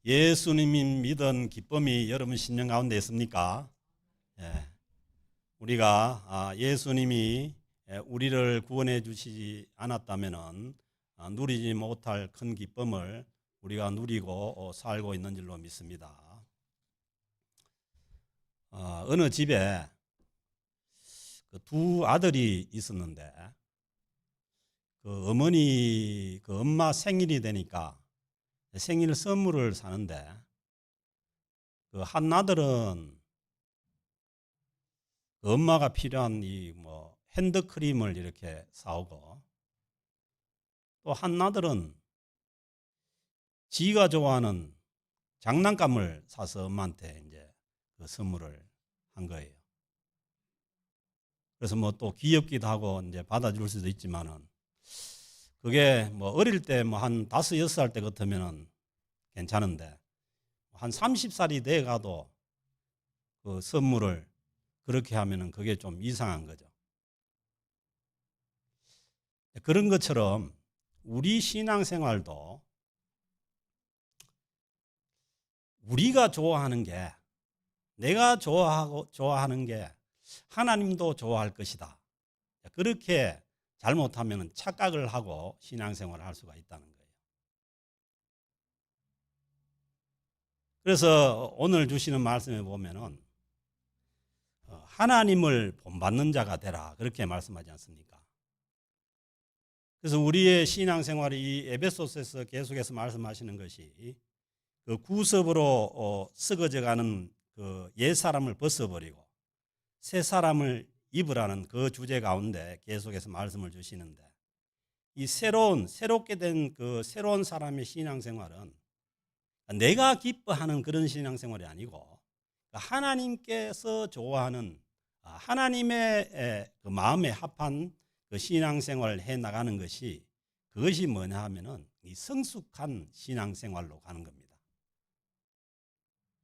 예수님이 믿은 기쁨이 여러분 신령 가운데 있습니까? 예. 우리가 예수님이 우리를 구원해 주시지 않았다면은 누리지 못할 큰 기쁨을 우리가 누리고 살고 있는 줄로 믿습니다. 어느 집에 그 두 아들이 있었는데 그 어머니 그 엄마 생일이 되니까 생일 선물을 사는데 그 한 아들은 그 엄마가 필요한 이 뭐 핸드크림을 이렇게 사오고 또 한 아들은 지가 좋아하는 장난감을 사서 엄마한테 이제 그 선물을 한 거예요. 그래서 뭐 또 귀엽기도 하고 이제 받아줄 수도 있지만은 그게 뭐 어릴 때 뭐 한 5, 6살 때 같으면은 괜찮은데 한 30살이 돼 가도 그 선물을 그렇게 하면은 그게 좀 이상한 거죠. 그런 것처럼 우리 신앙생활도 우리가 좋아하는 게 내가 좋아하는 게 하나님도 좋아할 것이다. 그렇게 잘못하면 착각을 하고 신앙생활을 할 수가 있다는 거예요. 그래서 오늘 주시는 말씀에 보면은 하나님을 본받는 자가 되라 그렇게 말씀하지 않습니까? 그래서 우리의 신앙생활이 이 에베소서에서 계속해서 말씀하시는 것이 그 구습으로 썩어져가는 그 옛 사람을 벗어버리고 새 사람을 입으라는 그 주제 가운데 계속해서 말씀을 주시는데 이 새롭게 된 그 새로운 사람의 신앙생활은 내가 기뻐하는 그런 신앙생활이 아니고 하나님께서 좋아하는 하나님의 그 마음에 합한 그 신앙생활을 해 나가는 것이 그것이 뭐냐 하면은 이 성숙한 신앙생활로 가는 겁니다.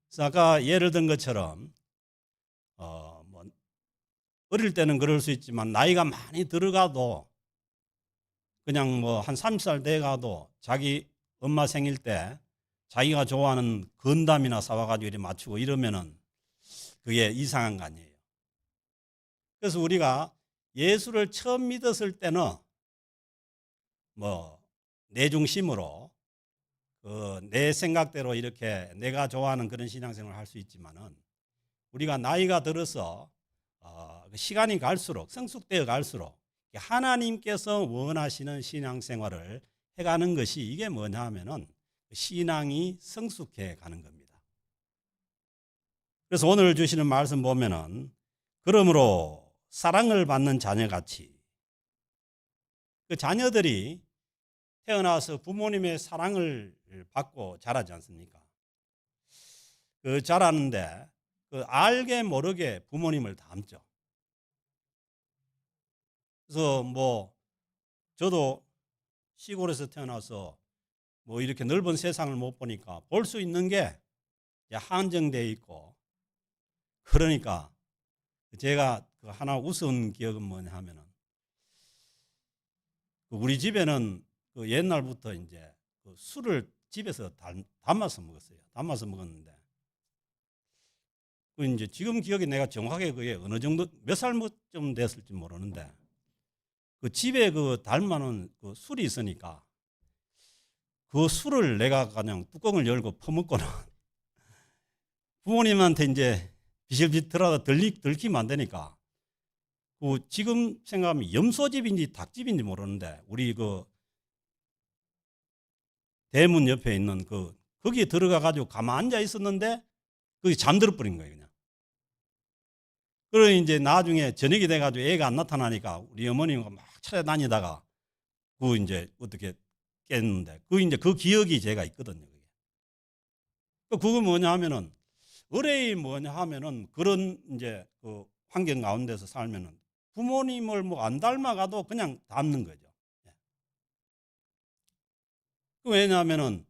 그래서 아까 예를 든 것처럼 뭐 어릴 때는 그럴 수 있지만 나이가 많이 들어가도 그냥 뭐 한 30살 돼가도 자기 엄마 생일 때 자기가 좋아하는 건담이나 사와가지고 이렇게 맞추고 이러면은 그게 이상한 거 아니에요. 그래서 우리가 예수를 처음 믿었을 때는 뭐 내 중심으로 내 생각대로 이렇게 내가 좋아하는 그런 신앙생활을 할 수 있지만은 우리가 나이가 들어서 시간이 갈수록 성숙되어 갈수록 하나님께서 원하시는 신앙생활을 해가는 것이 이게 뭐냐 하면은 신앙이 성숙해 가는 겁니다. 그래서 오늘 주시는 말씀 보면은 그러므로 사랑을 받는 자녀같이 그 자녀들이 태어나서 부모님의 사랑을 받고 자라지 않습니까? 그 자라는데 그 알게 모르게 부모님을 닮죠. 그래서 뭐 저도 시골에서 태어나서 뭐 이렇게 넓은 세상을 못 보니까 볼 수 있는 게 한정되어 있고 그러니까 제가 그 하나 우스운 기억은 뭐냐 하면은 우리 집에는 그 옛날부터 이제 그 술을 집에서 담아서 먹었어요. 담아서 먹었는데 그 이제 지금 기억이 내가 정확하게 그게 어느 정도 몇 살쯤 됐을지 모르는데 그 집에 그 담아놓은 그 술이 있으니까 그 술을 내가 그냥 뚜껑을 열고 퍼먹고는 부모님한테 이제 비실비틀하다 들키면 안 되니까 그 지금 생각하면 염소집인지 닭집인지 모르는데 우리 그 대문 옆에 있는 거기에 들어가 가지고 가만 앉아 있었는데 거기 잠들어 버린 거예요 그냥. 그러고 이제 나중에 저녁이 돼 가지고 애가 안 나타나니까 우리 어머니가 막 찾아다니다가 그 이제 어떻게 깼는데 그 이제 그 기억이 제가 있거든요. 그거 뭐냐 하면은 의뢰이 뭐냐 하면은 그런 이제 그 환경 가운데서 살면은 부모님을 뭐 안 닮아가도 그냥 닮는 거죠. 왜냐하면은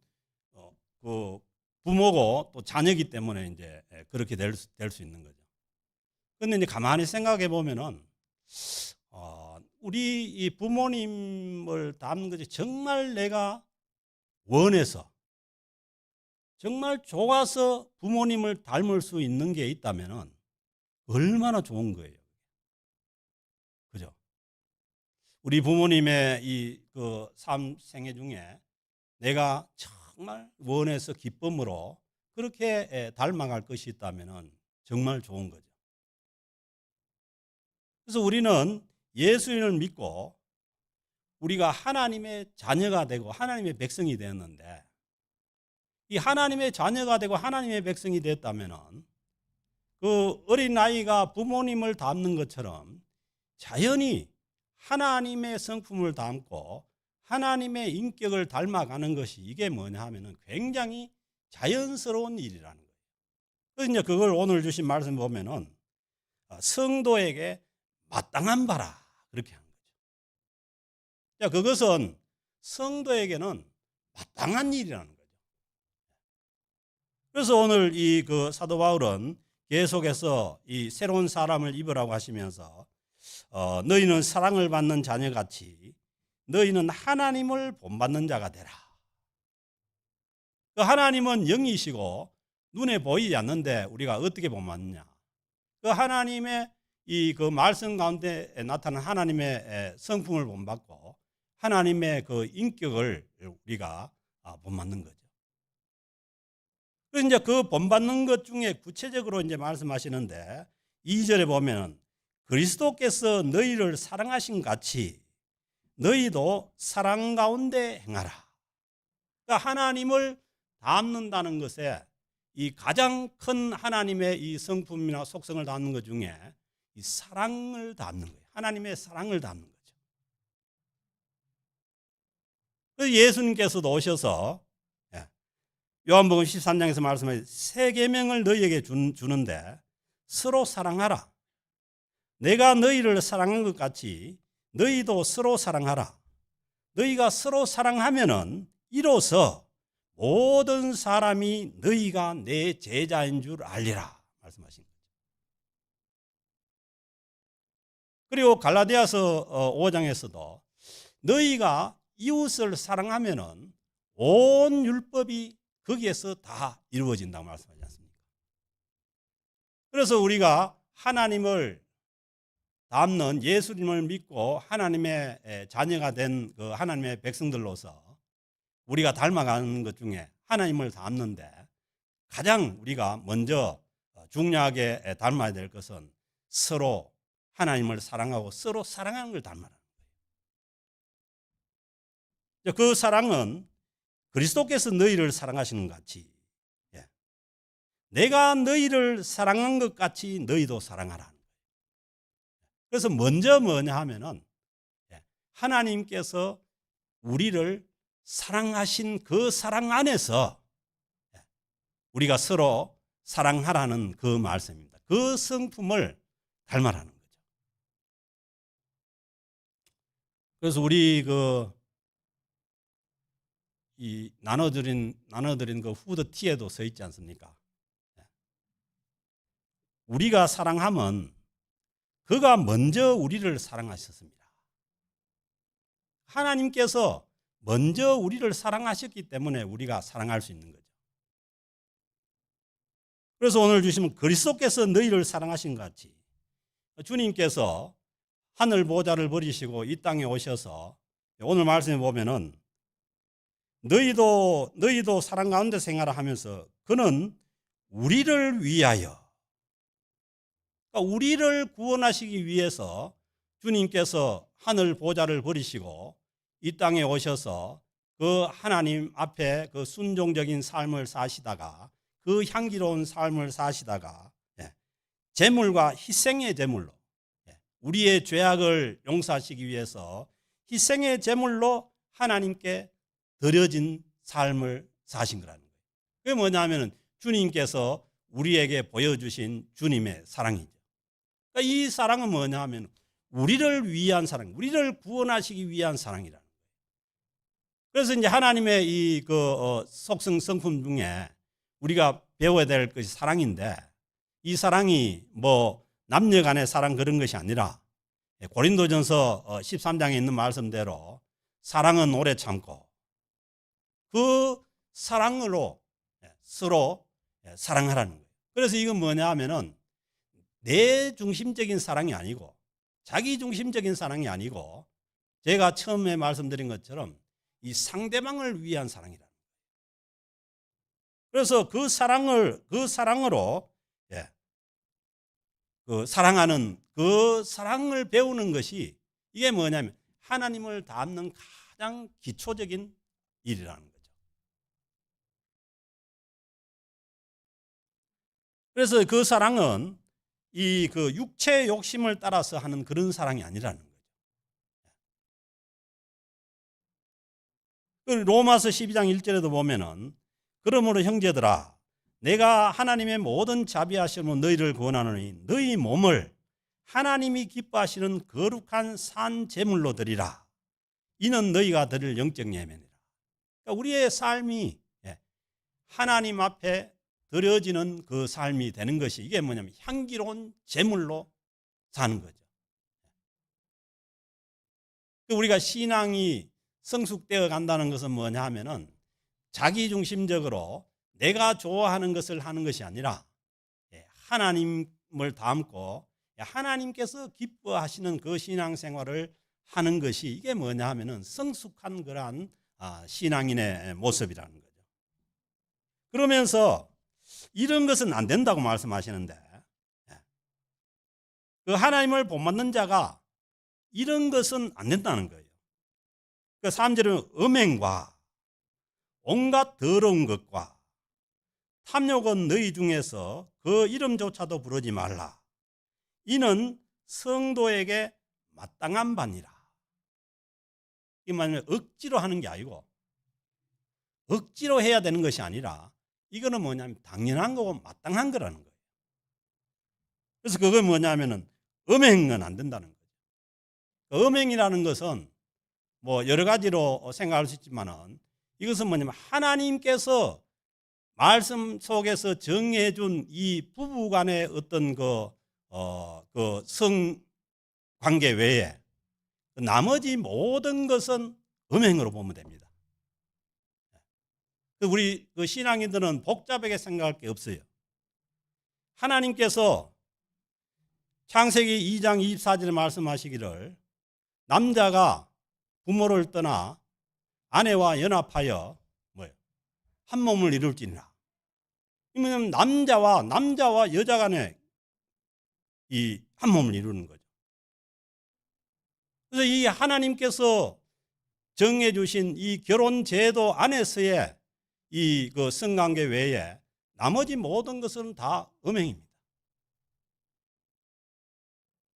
그 부모고 또 자녀이기 때문에 이제 그렇게 될 수 있는 거죠. 그런데 이제 가만히 생각해 보면은 우리 이 부모님을 닮는 것이 정말 내가 원해서 정말 좋아서 부모님을 닮을 수 있는 게 있다면 얼마나 좋은 거예요. 그죠? 우리 부모님의 이 그 삶 생애 중에 내가 정말 원해서 기쁨으로 그렇게 닮아갈 것이 있다면 정말 좋은 거죠. 그래서 우리는 예수님을 믿고 우리가 하나님의 자녀가 되고 하나님의 백성이 되었는데, 이 하나님의 자녀가 되고 하나님의 백성이 됐다면 그 어린아이가 부모님을 닮는 것처럼 자연히 하나님의 성품을 닮고 하나님의 인격을 닮아가는 것이, 이게 뭐냐 하면은 굉장히 자연스러운 일이라는 거예요. 그래서 이제 그걸 오늘 주신 말씀 보면은 성도에게 마땅한 바라, 그렇게 하는 거죠. 자, 그것은 성도에게는 마땅한 일이라는 거죠. 그래서 오늘 이 그 사도 바울은 계속해서 이 새로운 사람을 입으라고 하시면서 너희는 사랑을 받는 자녀같이 너희는 하나님을 본받는 자가 되라. 그 하나님은 영이시고 눈에 보이지 않는데 우리가 어떻게 본받느냐? 그 하나님의 이 그 말씀 가운데 나타난 하나님의 성품을 본받고 하나님의 그 인격을 우리가 본받는 거죠. 그래서 이제 그 본받는 것 중에 구체적으로 이제 말씀하시는데 2절에 보면 그리스도께서 너희를 사랑하신 같이 너희도 사랑 가운데 행하라. 그러니까 하나님을 닮는다는 것에 이 가장 큰 하나님의 이 성품이나 속성을 닮는 것 중에 이 사랑을 닮는 거예요. 하나님의 사랑을 닮는 거죠. 그래서 예수님께서도 오셔서 요한복음 13장에서 말씀하신 새 계명을 너희에게 주는데 서로 사랑하라. 내가 너희를 사랑한 것 같이 너희도 서로 사랑하라. 너희가 서로 사랑하면은 이로써 모든 사람이 너희가 내 제자인 줄 알리라 말씀하신 거죠. 그리고 갈라디아서 5장에서도 너희가 이웃을 사랑하면은 온 율법이 거기에서 다 이루어진다고 말씀하지 않습니까? 그래서 우리가 하나님을 닮는 예수님을 믿고 하나님의 자녀가 된 그 하나님의 백성들로서 우리가 닮아가는 것 중에 하나님을 닮는데 가장 우리가 먼저 중요하게 닮아야 될 것은 서로 하나님을 사랑하고 서로 사랑하는 걸 닮아라는 거예요. 그 사랑은 그리스도께서 너희를 사랑하시는 것 같이 내가 너희를 사랑한 것 같이 너희도 사랑하라. 그래서 먼저 뭐냐 하면은 하나님께서 우리를 사랑하신 그 사랑 안에서 우리가 서로 사랑하라는 그 말씀입니다. 그 성품을 닮아라는 거죠. 그래서 우리 이 나눠드린 그 후드티에도 써 있지 않습니까? 우리가 사랑하면 그가 먼저 우리를 사랑하셨습니다. 하나님께서 먼저 우리를 사랑하셨기 때문에 우리가 사랑할 수 있는 거죠. 그래서 오늘 주시면 그리스도께서 너희를 사랑하신 것 같이 주님께서 하늘 보좌를 버리시고 이 땅에 오셔서 오늘 말씀에 보면은 너희도 사랑 가운데 생활을 하면서 그는 우리를 위하여, 그러니까 우리를 구원하시기 위해서 주님께서 하늘 보좌를 버리시고 이 땅에 오셔서 그 하나님 앞에 그 순종적인 삶을 사시다가 그 향기로운 삶을 사시다가 제물과 희생의 제물로 우리의 죄악을 용서하시기 위해서 희생의 제물로 하나님께 드려진 삶을 사신 거라는 거예요. 그게 뭐냐면 주님께서 우리에게 보여주신 주님의 사랑이죠. 그러니까 이 사랑은 뭐냐 하면 우리를 위한 사랑, 우리를 구원하시기 위한 사랑이라는 거예요. 그래서 이제 하나님의 이 속성 성품 중에 우리가 배워야 될 것이 사랑인데 이 사랑이 뭐 남녀 간의 사랑 그런 것이 아니라 고린도전서 13장에 있는 말씀대로 사랑은 오래 참고 그 사랑으로 서로 사랑하라는 거예요. 그래서 이건 뭐냐 하면은 내 중심적인 사랑이 아니고 자기 중심적인 사랑이 아니고 제가 처음에 말씀드린 것처럼 이 상대방을 위한 사랑이라는 거예요. 그래서 그 사랑으로 그 사랑하는 그 사랑을 배우는 것이 이게 뭐냐면 하나님을 닮는 가장 기초적인 일이라는 거죠. 그래서 그 사랑은 이 그 육체의 욕심을 따라서 하는 그런 사랑이 아니라는 거죠. 로마서 12장 1절에도 보면은 그러므로 형제들아 내가 하나님의 모든 자비하심으로 너희를 구원하노니 너희 몸을 하나님이 기뻐하시는 거룩한 산 제물로 드리라. 이는 너희가 드릴 영적 예배니라. 그러니까 우리의 삶이 하나님 앞에 드려지는 그 삶이 되는 것이 이게 뭐냐면 향기로운 제물로 사는 거죠. 우리가 신앙이 성숙되어 간다는 것은 뭐냐 하면은 자기중심적으로 내가 좋아하는 것을 하는 것이 아니라 하나님을 닮고 하나님께서 기뻐하시는 그 신앙생활을 하는 것이 이게 뭐냐 하면은 성숙한 그러한 신앙인의 모습이라는 거죠. 그러면서 이런 것은 안 된다고 말씀하시는데 그 하나님을 본받는 자가 이런 것은 안 된다는 거예요. 그 3절은 음행과 온갖 더러운 것과 탐욕은 너희 중에서 그 이름조차도 부르지 말라. 이는 성도에게 마땅한 바니라. 이 말은 억지로 하는 게 아니고 억지로 해야 되는 것이 아니라 이거는 뭐냐면 당연한 거고 마땅한 거라는 거예요. 그래서 그건 뭐냐면은 음행은 안 된다는 거죠. 음행이라는 것은 뭐 여러 가지로 생각할 수 있지만은 이것은 뭐냐면 하나님께서 말씀 속에서 정해준 이 부부간의 어떤 그 성관계 외에 나머지 모든 것은 음행으로 보면 됩니다. 우리 그 신앙인들은 복잡하게 생각할 게 없어요. 하나님께서 창세기 2장 24절에 말씀하시기를 남자가 부모를 떠나 아내와 연합하여 한 몸을 이룰지니라. 그러면 남자와 여자 간에 이 한 몸을 이루는 거죠. 그래서 이 하나님께서 정해 주신 이 결혼 제도 안에서의 이 그 성관계 외에 나머지 모든 것은 다 음행입니다.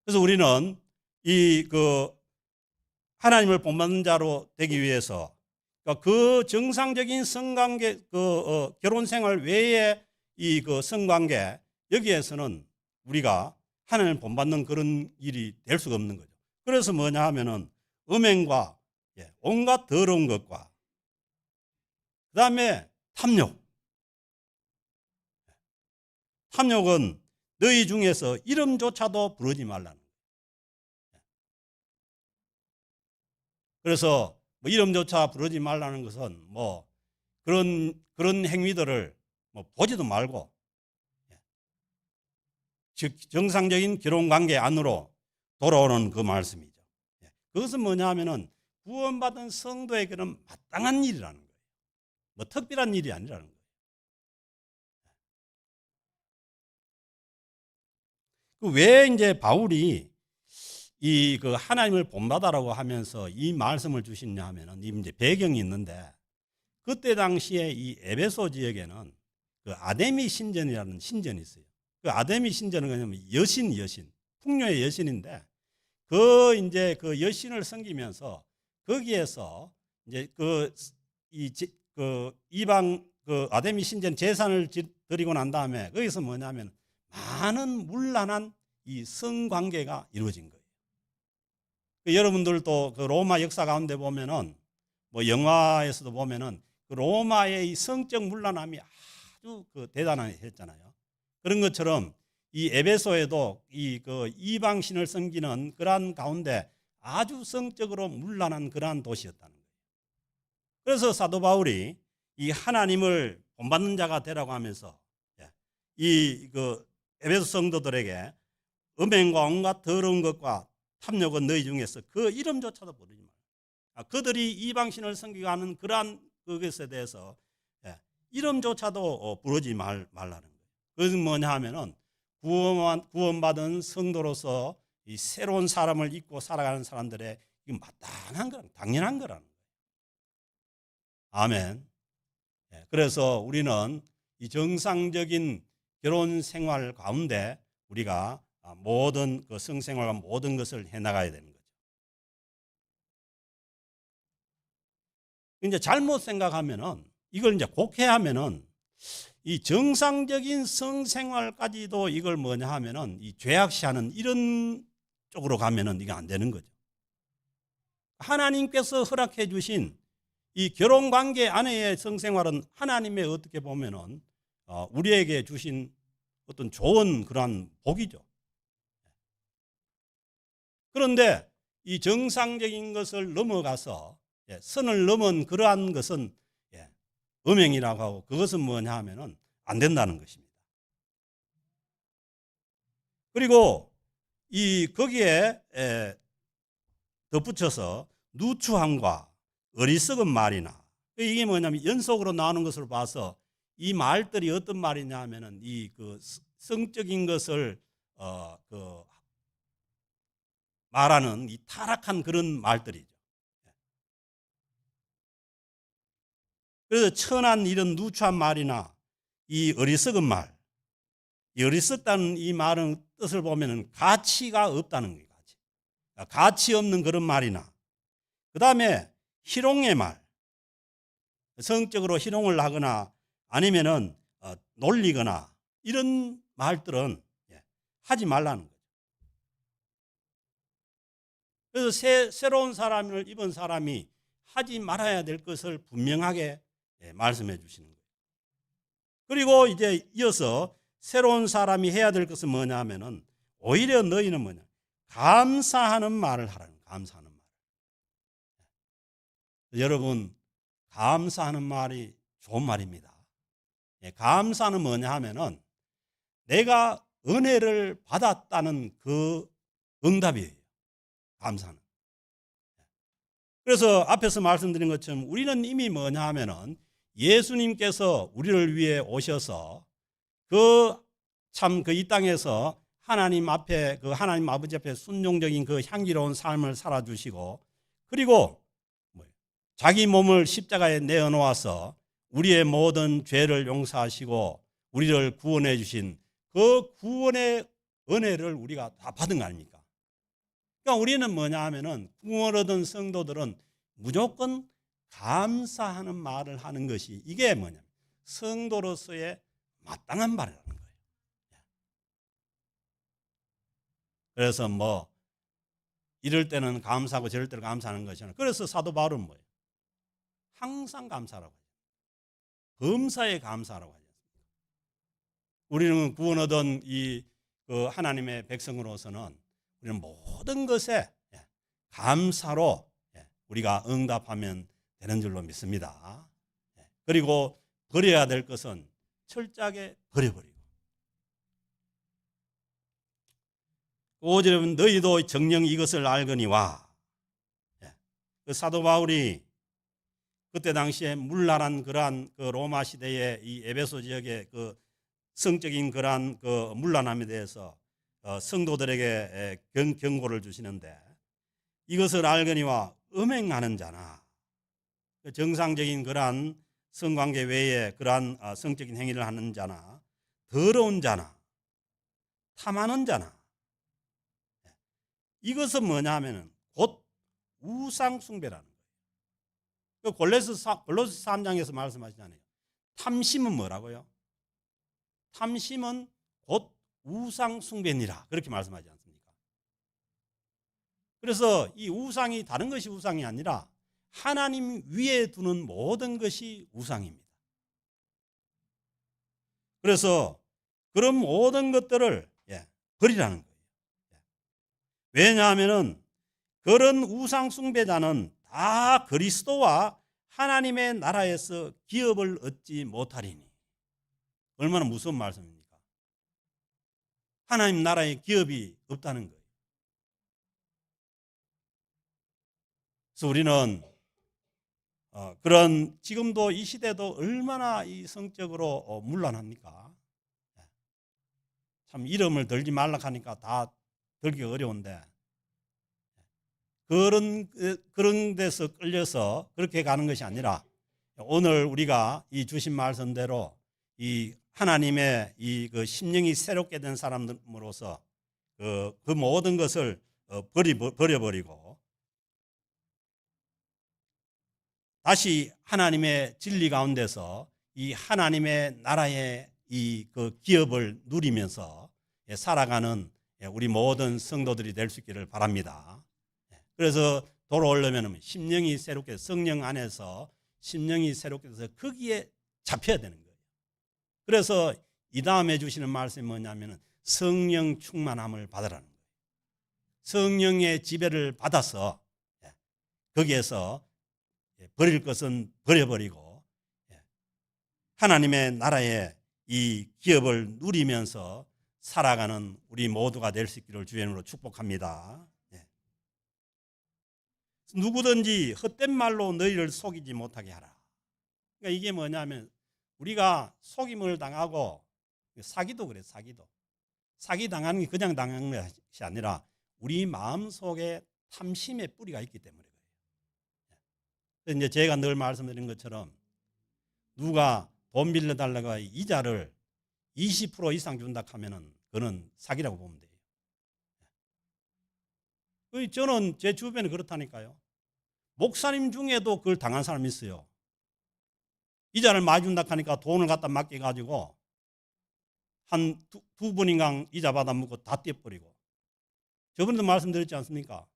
그래서 우리는 이 그 하나님을 본받는 자로 되기 위해서 그 정상적인 성관계 결혼 생활 외에 이 그 성관계 여기에서는 우리가 하나님을 본받는 그런 일이 될 수가 없는 거죠. 그래서 뭐냐 하면은 음행과 온갖 더러운 것과 그다음에 탐욕은 너희 중에서 이름조차도 부르지 말라는 거예요. 그래서 뭐 이름조차 부르지 말라는 것은 뭐 그런 행위들을 뭐 보지도 말고 즉 정상적인 결혼 관계 안으로 돌아오는 그 말씀이죠. 그것은 뭐냐 하면은 구원받은 성도에게는 마땅한 일이라는 거예요. 뭐 특별한 일이 아니라는 거예요. 왜 이제 바울이 이 그 하나님을 본받아라고 하면서 이 말씀을 주시냐 하면은 이제 배경이 있는데 그때 당시에 이 에베소 지역에는 그 아데미 신전이라는 신전이 있어요. 그 아데미 신전은 뭐냐면 여신, 풍요의 여신인데 이제 그 여신을 섬기면서 거기에서 이제 그 이방 그 아데미 신전 제산을 드리고 난 다음에 거기서 뭐냐면 많은 문란한 이 성관계가 이루어진 거예요. 여러분들도 그 로마 역사 가운데 보면은 뭐 영화에서도 보면은 그 로마의 이 성적 문란함이 아주 그 대단했잖아요. 그런 것처럼 이 에베소에도 이 그 이방신을 섬기는 그러한 가운데 아주 성적으로 문란한 그러한 도시였다는 거예요. 그래서 사도 바울이 이 하나님을 본받는 자가 되라고 하면서 이 에베소 성도들에게 음행과 온갖 더러운 것과 탐욕은 너희 중에서 그 이름조차도 부르지 말라. 그들이 이방신을 섬기고 하는 그러한 그것에 대해서 이름조차도 부르지 말라는 거예요. 그것은 뭐냐 하면은 구원받은 성도로서 이 새로운 사람을 입고 살아가는 사람들의 이건 마땅한 거라는, 당연한 거라는 거예요. 아멘. 그래서 우리는 이 정상적인 결혼 생활 가운데 우리가 모든 그 성생활과 모든 것을 해나가야 되는 거죠. 이제 잘못 생각하면은 이걸 이제 곡해하면은 이 정상적인 성생활까지도 이걸 뭐냐 하면은 이 죄악시하는 이런 쪽으로 가면은 이게 안 되는 거죠. 하나님께서 허락해 주신 이 결혼 관계 안에의 성생활은 하나님의 어떻게 보면은 우리에게 주신 어떤 좋은 그러한 복이죠. 그런데 이 정상적인 것을 넘어가서 선을 넘은 그러한 것은 음행이라고 하고 그것은 뭐냐 하면은 안 된다는 것입니다. 그리고 이 거기에 덧붙여서 누추함과 어리석은 말이나 이게 뭐냐면 연속으로 나오는 것을 봐서 이 말들이 어떤 말이냐 하면은 이 그 성적인 것을 말하는 이 타락한 그런 말들이죠. 그래서 천한 이런 누추한 말이나 이 어리석은 말, 이 어리석다는 이 말은 뜻을 보면은 가치가 없다는 거예요. 가치 없는 그런 말이나 그 다음에 희롱의 말, 성적으로 희롱을 하거나 아니면은 놀리거나 이런 말들은 하지 말라는 거죠. 그래서 새로운 사람을 입은 사람이 하지 말아야 될 것을 분명하게 말씀해 주시는 거예요. 그리고 이제 이어서 새로운 사람이 해야 될 것은 뭐냐 하면은 오히려 너희는 뭐냐 감사하는 말을 하라는 거예요. 감사하는 말. 여러분 감사하는 말이 좋은 말입니다. 감사는 뭐냐 하면은 내가 은혜를 받았다는 그 응답이에요. 감사는. 그래서 앞에서 말씀드린 것처럼 우리는 이미 뭐냐 하면은 예수님께서 우리를 위해 오셔서 이 땅에서 하나님 앞에 하나님 아버지 앞에 순종적인 그 향기로운 삶을 살아주시고 그리고 자기 몸을 십자가에 내어놓아서 우리의 모든 죄를 용서하시고 우리를 구원해 주신 그 구원의 은혜를 우리가 다 받은 거 아닙니까? 그러니까 우리는 뭐냐 하면은 구원 얻은 성도들은 무조건 감사하는 말을 하는 것이 이게 뭐냐면 성도로서의 마땅한 말이라는 거예요. 그래서 뭐 이럴 때는 감사하고 저럴 때는 감사하는 것이잖아요. 그래서 사도 바울은 뭐예요? 항상 감사라고 하죠. 범사에 감사라고 하지 않습니까? 우리는 구원 얻은 하나님의 백성으로서는 우리는 모든 것에 감사로 우리가 응답하면 되는 줄로 믿습니다. 그리고 버려야 될 것은 철저하게 버려버리고 5절에 보면 너희도 정녕 이것을 알거니와 그 사도 바울이 그때 당시에 문란한 그러한 그 로마 시대의 이 에베소 지역의 그 성적인 그러한 그 문란함에 대해서 성도들에게 경고를 주시는데 이것을 알거니와 음행하는 자나 정상적인 그러한 성관계 외에 그러한 성적인 행위를 하는 자나 더러운 자나 탐하는 자나 이것은 뭐냐 하면은 곧 우상 숭배라는 거예요. 골로새 3장에서 말씀하시잖아요. 탐심은 뭐라고요? 탐심은 곧 우상 숭배니라 그렇게 말씀하지 않습니까? 그래서 이 우상이 다른 것이 우상이 아니라 하나님 위에 두는 모든 것이 우상입니다. 그래서 그런 모든 것들을 버리라는 거예요. 왜냐하면은 그런 우상 숭배자는 다 그리스도와 하나님의 나라에서 기업을 얻지 못하리니 얼마나 무서운 말씀입니까? 하나님 나라의 기업이 없다는 거예요. 그래서 우리는 그런 지금도 이 시대도 얼마나 이 성적으로 문란합니까? 참 이름을 들지 말라 하니까 다 들기 어려운데 그런 데서 끌려서 그렇게 가는 것이 아니라 오늘 우리가 이 주신 말씀대로 이 하나님의 이 그 심령이 새롭게 된 사람으로서 그 모든 것을 버려버리고 다시 하나님의 진리 가운데서 이 하나님의 나라의 이 그 기업을 누리면서 살아가는 우리 모든 성도들이 될 수 있기를 바랍니다. 그래서 돌아오려면 심령이 새롭게 성령 안에서 심령이 새롭게 돼서 거기에 잡혀야 되는 거예요. 그래서 이 다음에 주시는 말씀이 뭐냐면 성령 충만함을 받으라는 거예요. 성령의 지배를 받아서 거기에서 버릴 것은 버려버리고 하나님의 나라의 이 기업을 누리면서 살아가는 우리 모두가 될 수 있기를 주의 이름으로 축복합니다. 누구든지 헛된 말로 너희를 속이지 못하게 하라. 그러니까 이게 뭐냐면 우리가 속임을 당하고 사기도 그래. 사기 당하는 게 그냥 당하는 것이 아니라 우리 마음속에 탐심의 뿌리가 있기 때문에 그래요. 이제 제가 늘 말씀드린 것처럼 누가 돈 빌려달라고 이자를 20% 이상 준다 하면은 그거는 사기라고 보면 돼요. 저는 제 주변에 그렇다니까요. 목사님 중에도 그걸 당한 사람이 있어요. 이자를 많이 준다 하니까 돈을 갖다 맡겨가지고 한 두 번인가 이자 받아 먹고 다 떼버리고. 저번에도 말씀드렸지 않습니까?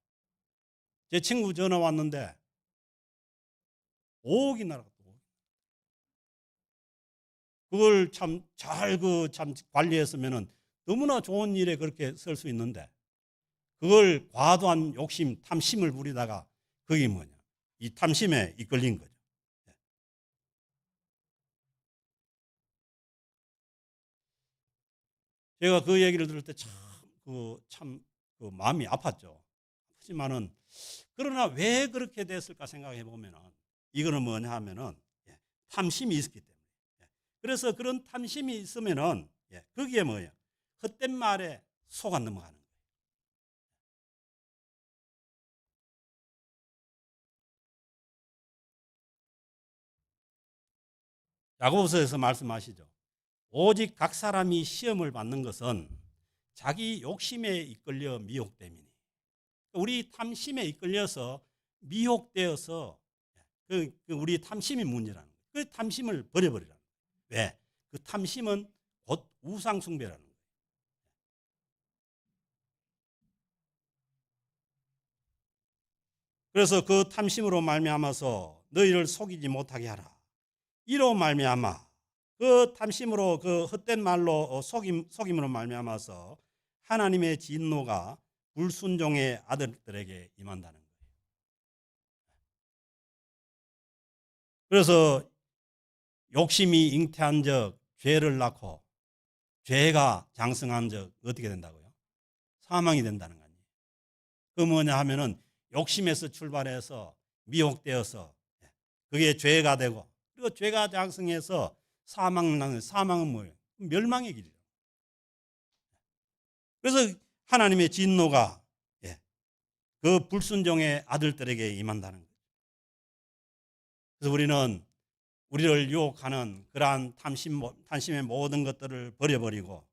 제 친구 전화 왔는데 5억이 날아갔다. 그걸 참 잘 관리했으면은 너무나 좋은 일에 그렇게 쓸 수 있는데 그걸 과도한 욕심, 탐심을 부리다가 그게 뭐냐? 이 탐심에 이끌린 거죠. 제가 그 얘기를 들을 때 참 마음이 아팠죠. 하지만은 그러나 왜 그렇게 됐을까 생각해 보면은 이거는 뭐냐 하면은 탐심이 있었기 때문에. 그래서 그런 탐심이 있으면은 거기에 뭐예요? 헛된 말에 속아 넘어가는 거예요. 야고보서에서 말씀하시죠. 오직 각 사람이 시험을 받는 것은 자기 욕심에 이끌려 미혹됨이니. 우리 탐심에 이끌려서 미혹되어서 우리 탐심이 문제라는 거예요. 그 탐심을 버려버리라는 거예요. 왜? 그 탐심은 곧 우상숭배라는 거예요. 그래서 그 탐심으로 말미암아서 너희를 속이지 못하게 하라. 이로 말미암아 그 탐심으로 그 헛된 말로 속임으로 말미암아서 하나님의 진노가 불순종의 아들들에게 임한다는 거예요. 그래서 욕심이 잉태한 적 죄를 낳고 죄가 장성한 적 어떻게 된다고요? 사망이 된다는 거 아니에요. 그 뭐냐 하면은 욕심에서 출발해서 미혹되어서 그게 죄가 되고 그리고 죄가 장성해서 사망은 뭐예요? 멸망의 길이에요. 그래서 하나님의 진노가 그 불순종의 아들들에게 임한다는 거예요. 그래서 우리는 우리를 유혹하는 그러한 탐심의 모든 것들을 버려버리고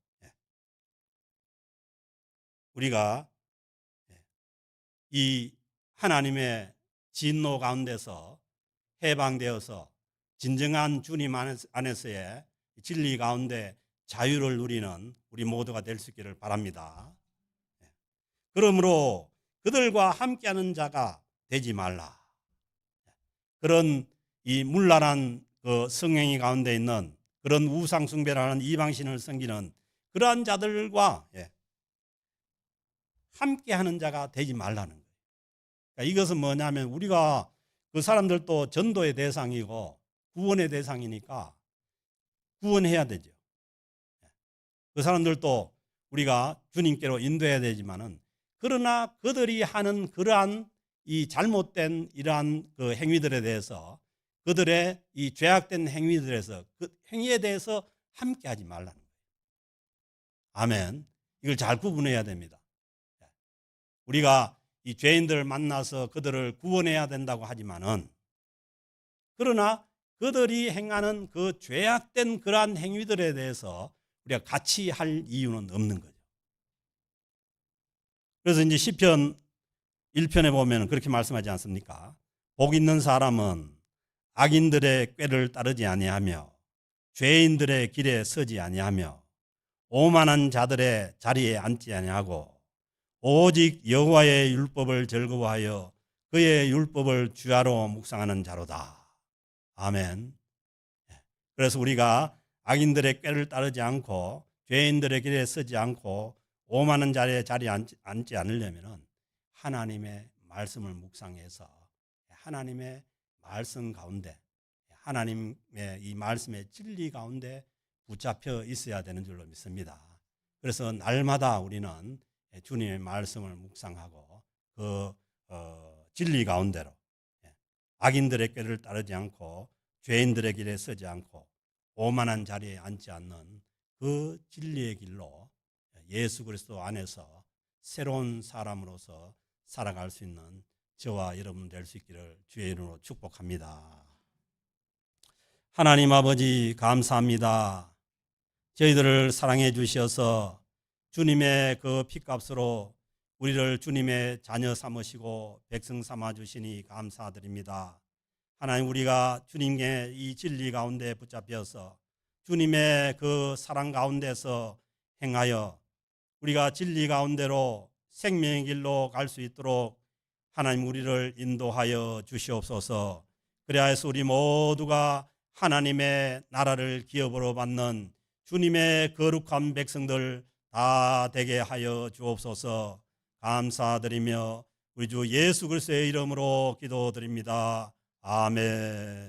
우리가 이 하나님의 진노 가운데서 해방되어서 진정한 주님 안에서의 진리 가운데 자유를 누리는 우리 모두가 될 수 있기를 바랍니다. 그러므로 그들과 함께하는 자가 되지 말라. 그런 이 문란한 그 성행위 가운데 있는 그런 우상숭배라는 이방신을 섬기는 그러한 자들과 함께하는 자가 되지 말라는 거예요. 그러니까 이것은 뭐냐면 우리가 그 사람들도 전도의 대상이고 구원의 대상이니까 구원해야 되죠. 그 사람들도 우리가 주님께로 인도해야 되지만은, 그러나 그들이 하는 그러한 이 잘못된 이러한 그 행위들에 대해서, 그들의 이 죄악된 행위들에서, 그 행위에 대해서 함께하지 말라는 거예요. 아멘. 이걸 잘 구분해야 됩니다. 우리가 이 죄인들을 만나서 그들을 구원해야 된다고 하지만은, 그러나 그들이 행하는 그 죄악된 그러한 행위들에 대해서 우리가 같이 할 이유는 없는 거죠. 그래서 이제 시편 1편에 보면 그렇게 말씀하지 않습니까? 복 있는 사람은 악인들의 꾀를 따르지 아니하며 죄인들의 길에 서지 아니하며 오만한 자들의 자리에 앉지 아니하고 오직 여호와의 율법을 즐거워하여 그의 율법을 주야로 묵상하는 자로다. 아멘. 그래서 우리가 악인들의 꾀를 따르지 않고 죄인들의 길에 서지 않고 오만한 자리에 앉지 않으려면 하나님의 말씀을 묵상해서 하나님의 말씀 가운데, 하나님의 이 말씀의 진리 가운데 붙잡혀 있어야 되는 줄로 믿습니다. 그래서 날마다 우리는 주님의 말씀을 묵상하고 그 진리 가운데로, 악인들의 꾀를 따르지 않고 죄인들의 길에 서지 않고 오만한 자리에 앉지 않는 그 진리의 길로 예수 그리스도 안에서 새로운 사람으로서 살아갈 수 있는 저와 여러분 될 수 있기를 주의 이름으로 축복합니다. 하나님 아버지, 감사합니다. 저희들을 사랑해 주셔서 주님의 그 핏값으로 우리를 주님의 자녀 삼으시고 백성 삼아 주시니 감사드립니다. 하나님, 우리가 주님의 이 진리 가운데 붙잡혀서 주님의 그 사랑 가운데서 행하여 우리가 진리 가운데로 생명의 길로 갈 수 있도록 하나님 우리를 인도하여 주시옵소서. 그리하여서 우리 모두가 하나님의 나라를 기업으로 받는 주님의 거룩한 백성들 다 되게 하여 주옵소서. 감사드리며 우리 주 예수 그리스도의 이름으로 기도드립니다. 아멘.